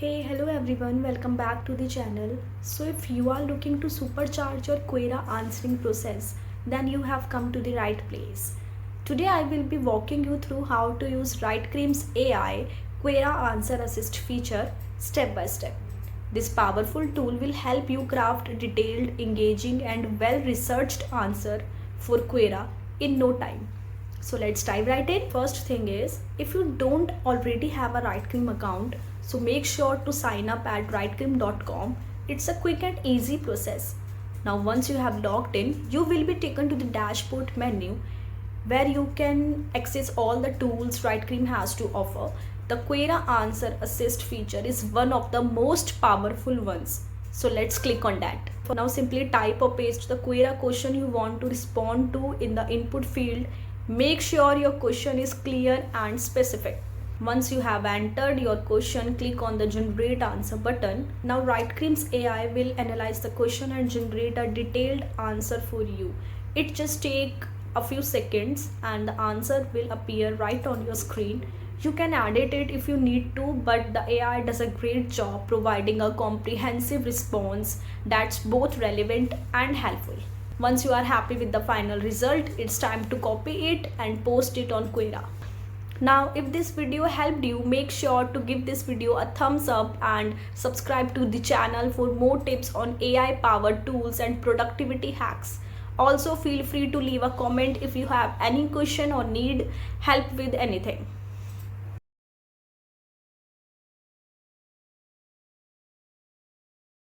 Hey, hello everyone, welcome back to the channel. So if you are looking to supercharge your Quora answering process, then you have come to the right place. Today I will be walking you through how to use Writecream's AI Quora Answer Assist feature step by step. This powerful tool will help you craft detailed, engaging and well-researched answer for Quora in no time. So let's dive right in. First thing is, if you don't already have a Writecream account, so make sure to sign up at writecream.com. It's a quick and easy process. Now once you have logged in, you will be taken to the dashboard menu where you can access all the tools Writecream has to offer. The Quora Answer Assist feature is one of the most powerful ones. So let's click on that. For now, simply type or paste the Quora question you want to respond to in the input field. Make sure your question is clear and specific. Once you have entered your question, click on the Generate Answer button. Now Writecream's AI will analyze the question and generate a detailed answer for you. It just takes a few seconds and the answer will appear right on your screen. You can edit it if you need to, but the AI does a great job providing a comprehensive response that's both relevant and helpful. Once you are happy with the final result, it's time to copy it and post it on Quora. Now, if this video helped you, make sure to give this video a thumbs up and subscribe to the channel for more tips on AI powered tools and productivity hacks. Also, feel free to leave a comment if you have any question or need help with anything.